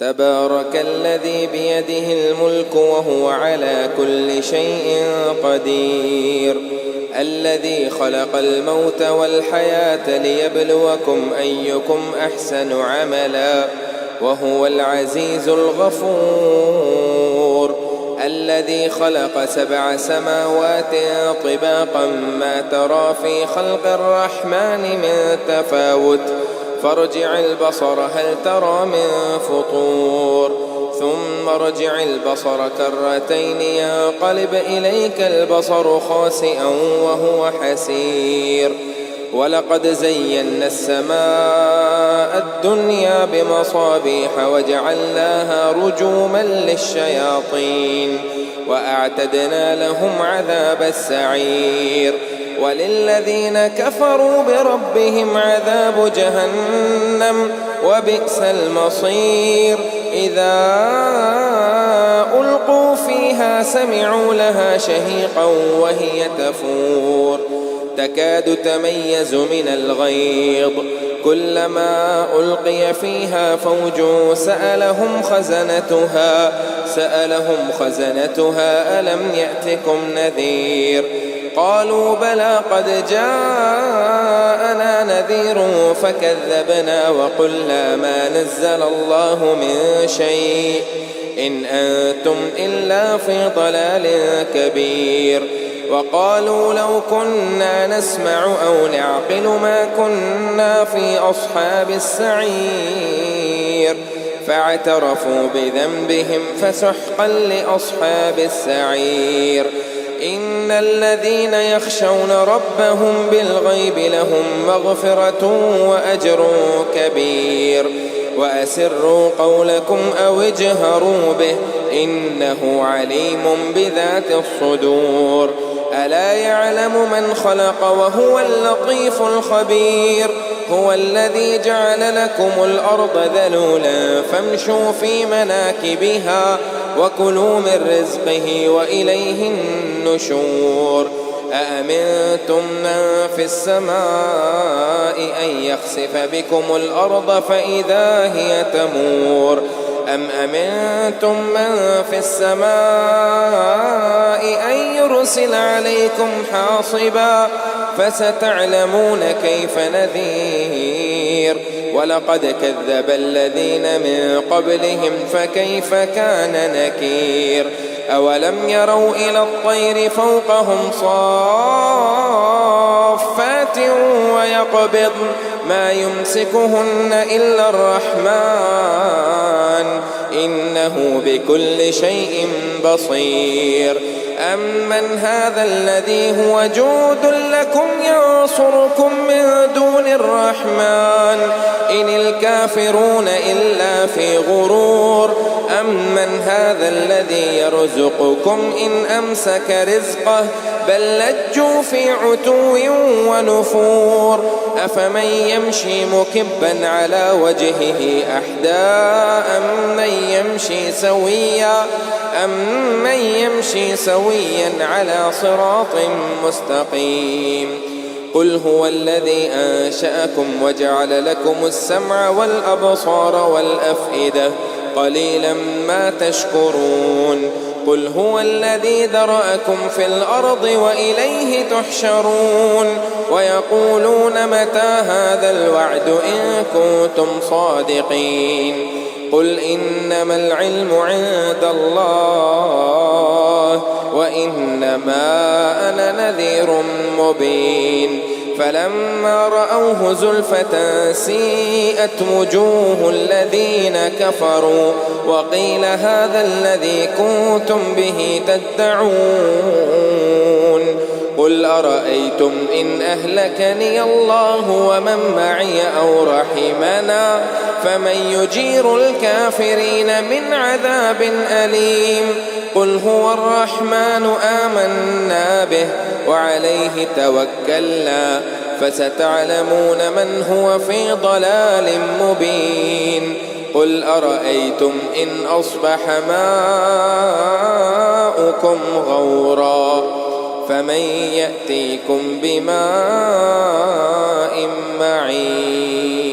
تبارك الذي بيده الملك وهو على كل شيء قدير الذي خلق الموت والحياة ليبلوكم أيكم أحسن عملا وهو العزيز الغفور الذي خلق 7 سماوات طباقا ما ترى في خلق الرحمن من تفاوت فارجع البصر هل ترى من فطور ثم ارجع البصر كرتين ينقلب إليك البصر خاسئا وهو حسير ولقد زينا السماء الدنيا بمصابيح وجعلناها رجوما للشياطين وأعتدنا لهم عذاب السعير وللذين كفروا بربهم عذاب جهنم وبئس المصير إذا ألقوا فيها سمعوا لها شهيقا وهي تفور تكاد تميز من الغيظ كلما ألقي فيها فوج سألهم خزنتها ألم يأتكم نذير قالوا بلى قد جاءنا نذير فكذبنا وقلنا ما نزل الله من شيء إن أنتم إلا في ضلال كبير وقالوا لو كنا نسمع أو نعقل ما كنا في أصحاب السعير فاعترفوا بذنبهم فسحقا لأصحاب السعير إن الذين يخشون ربهم بالغيب لهم مغفرة وأجر كبير وأسروا قولكم أو اجهروا به إنه عليم بذات الصدور ألا يعلم من خلق وهو اللطيف الخبير هو الذي جعل لكم الأرض ذلولا فامشوا في مناكبها وكلوا من رزقه وإليه النشور أأمنتم من في السماء أن يخسف بكم الأرض فإذا هي تمور أم أمنتم من في السماء أن يرسل عليكم حاصبا فستعلمون كيف نذير ولقد كذب الذين من قبلهم فكيف كان نكير أولم يروا إلى الطير فوقهم صافات ويقبضن ما يمسكهن إلا الرحمن إنه بكل شيء بصير أمن هذا الذي هو جود لكم ينصركم من دون الرحمن إن الكافرون إلا في غرور أمن هذا الذي يرزقكم إن أمسك رزقه بل لجوا في عتو ونفور أفمن يمشي مكبا على وجهه أحدى أمن يمشي سويا على صراط مستقيم قل هو الذي أنشأكم وجعل لكم السمع والأبصار والأفئدة قليلا ما تشكرون قل هو الذي ذرأكم في الأرض وإليه تحشرون ويقولون متى هذا الوعد إن كنتم صادقين قل إنما العلم عند الله وإنما أنا نذير مبين فلما رأوه زلفة سيئت وجوه الذين كفروا وقيل هذا الذي كنتم به تدعون قل أرأيتم إن أهلكني الله ومن معي أو رحمنا فمن يجير الكافرين من عذاب أليم قل هو الرحمن آمنا به وعليه توكلنا فستعلمون من هو في ضلال مبين قل أرأيتم إن أصبح ماؤكم غورا فمن يأتيكم بماء معين